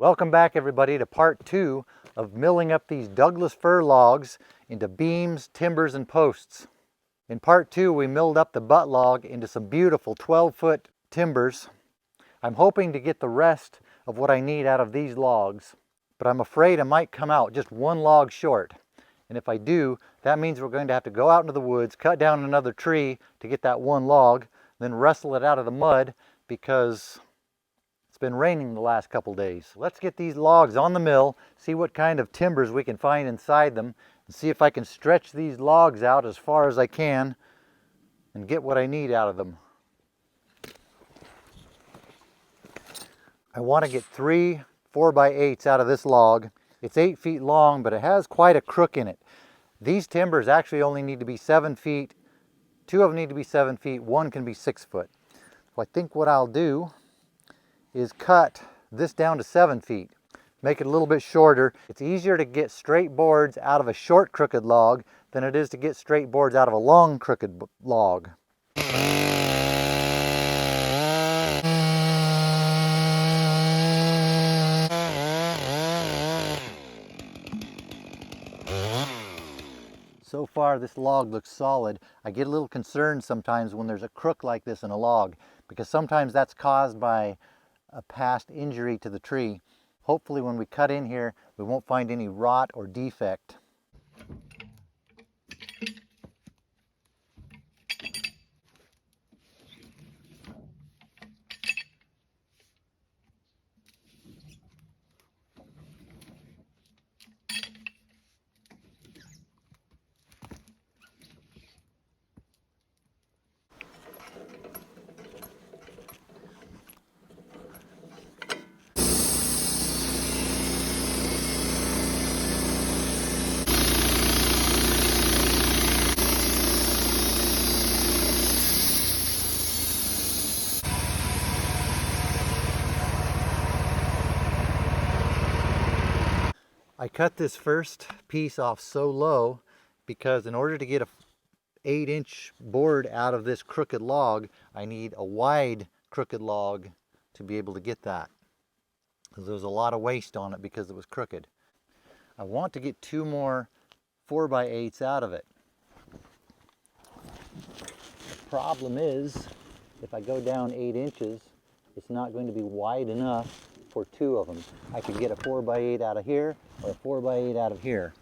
Welcome back everybody to part 2 of milling up these Douglas fir logs into beams, timbers, and posts. In part 2 we milled up the butt log into some beautiful 12-foot timbers. I'm hoping to get the rest of what I need out of these logs, but I'm afraid I might come out just one log short. And if I do, that means we're going to have to go out into the woods, cut down another tree to get that one log, then wrestle it out of the mud because it's been raining the last couple days. Let's get these logs on the mill, see what kind of timbers we can find inside them, and see if I can stretch these logs out as far as I can and get what I need out of them. I want to get 3 4x8s out of this log. It's 8 feet long, but it has quite a crook in it. These timbers actually only need to be 7 feet. 2 of them need to be 7 feet, 1 can be 6 foot. So I think what I'll do is cut this down to 7 feet, make it a little bit shorter. It's easier to get straight boards out of a short crooked log than it is to get straight boards out of a long crooked log. So far this log looks solid. I get a little concerned sometimes when there's a crook like this in a log, because sometimes that's caused by a past injury to the tree. Hopefully when we cut in here we won't find any rot or defect. I cut this first piece off so low because in order to get a 8-inch board out of this crooked log, I need a wide crooked log to be able to get that. Because there was a lot of waste on it because it was crooked. I want to get 2 more 4x8s out of it. The problem is, if I go down 8 inches, it's not going to be wide enough for 2 of them. I could get a 4x8 out of here or a 4x8 out of here.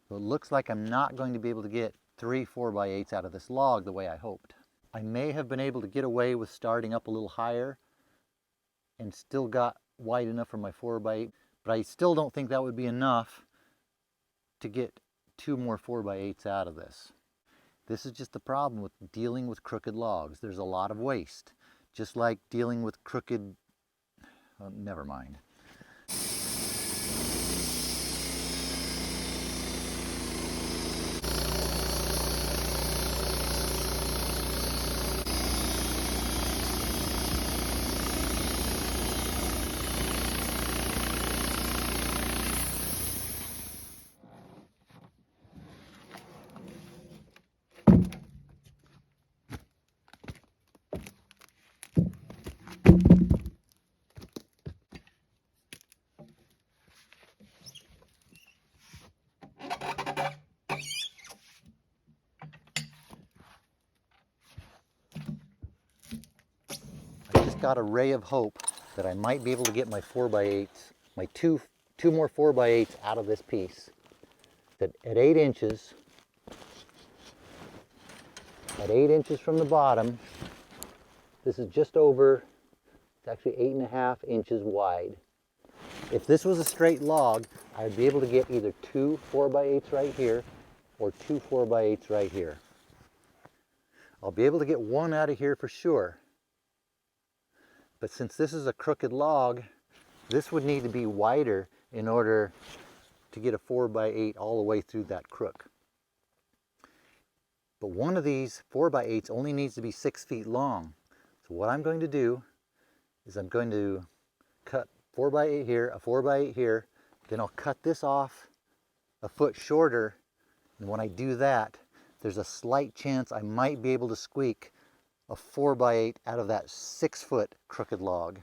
So it looks like I'm not going to be able to get 3 4x8s out of this log the way I hoped. I may have been able to get away with starting up a little higher and still got wide enough for my 4x8, but I still don't think that would be enough to get 2 more 4x8s out of this. This is just the problem with dealing with crooked logs. There's a lot of waste. Just like dealing with crooked, well, never mind. Got a ray of hope that I might be able to get my 4x8s, my two more 4x8s out of this piece. That at 8 inches, from the bottom, this is just over, it's actually 8.5 inches wide. If this was a straight log, I'd be able to get either 2 4x8s right here or 2 4x8s right here. I'll be able to get 1 out of here for sure. But since this is a crooked log, this would need to be wider in order to get a 4x8 all the way through that crook. But one of these 4x8s only needs to be 6 feet long. So what I'm going to do is I'm going to cut 4x8 here, a 4x8 here, then I'll cut this off a foot shorter, and when I do that, there's a slight chance I might be able to squeak a 4x8 out of that 6-foot crooked log.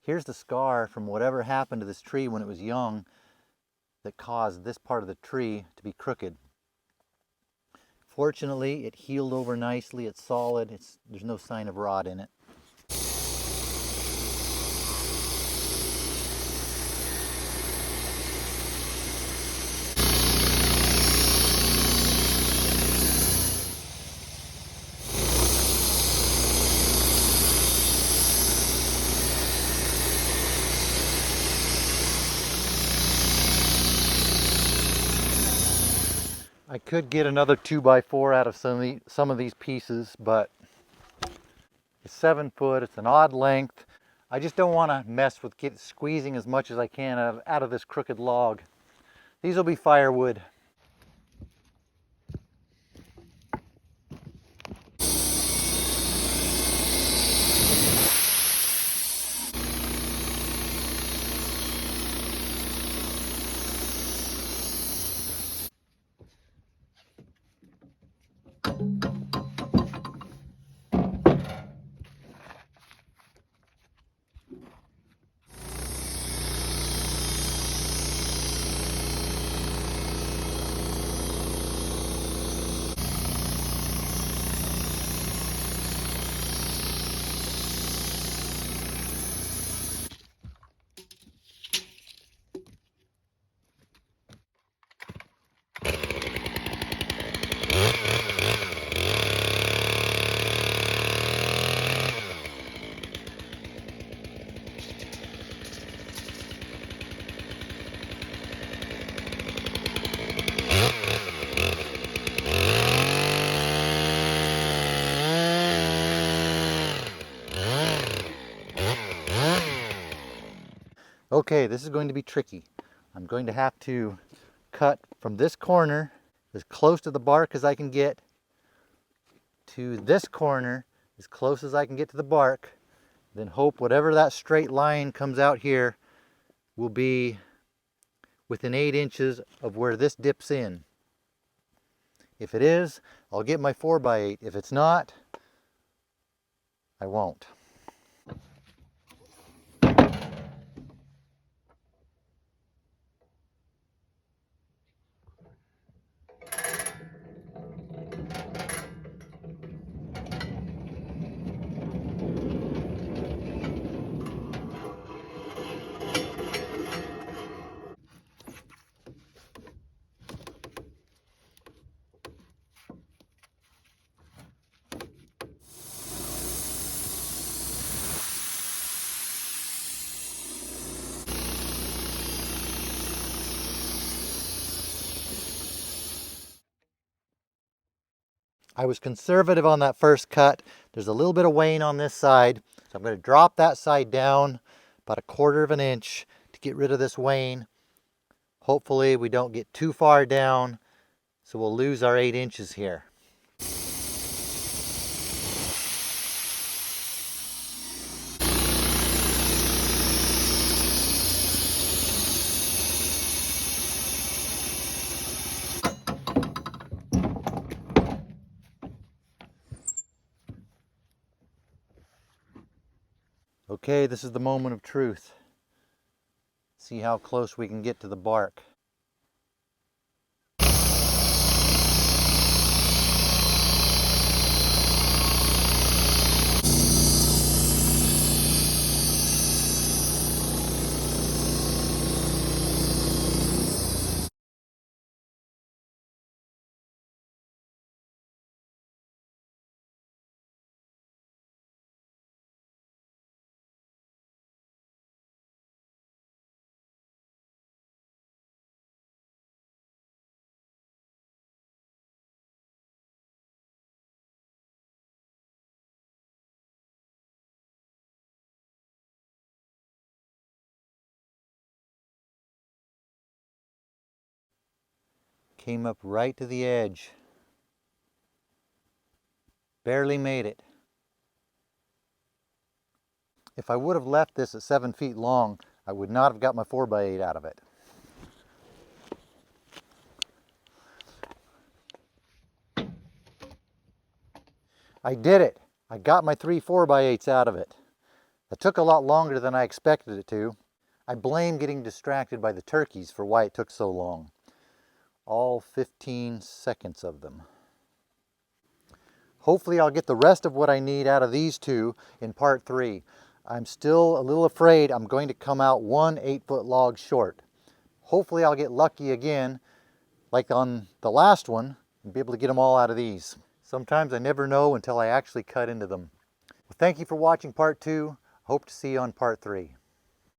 Here's the scar from whatever happened to this tree when it was young that caused this part of the tree to be crooked. Fortunately, it healed over nicely. It's solid. There's no sign of rot in it. I could get another 2x4 out of some of these pieces, but it's 7 foot, it's an odd length. I just don't want to mess with squeezing as much as I can out of this crooked log. These will be firewood. Okay, this is going to be tricky. I'm going to have to cut from this corner as close to the bark as I can get to this corner as close as I can get to the bark, then hope whatever that straight line comes out here will be within 8 inches of where this dips in. If it is, I'll get my 4x8. If it's not, I won't. I was conservative on that first cut. There's a little bit of wane on this side, so I'm going to drop that side down about 1/4 of an inch to get rid of this wane. Hopefully we don't get too far down, so we'll lose our 8 inches here. Okay, this is the moment of truth. See how close we can get to the bark. Came up right to the edge. Barely made it. If I would have left this at 7 feet long, I would not have got my 4x8 out of it. I did it! I got my 3 4x8s out of it. It took a lot longer than I expected it to. I blame getting distracted by the turkeys for why it took so long. All 15 seconds of them. Hopefully I'll get the rest of what I need out of these two in part 3. I'm still a little afraid I'm going to come out one 8-foot log short. Hopefully I'll get lucky again, like on the last one, and be able to get them all out of these. Sometimes I never know until I actually cut into them. Well, thank you for watching part 2. Hope to see you on part 3.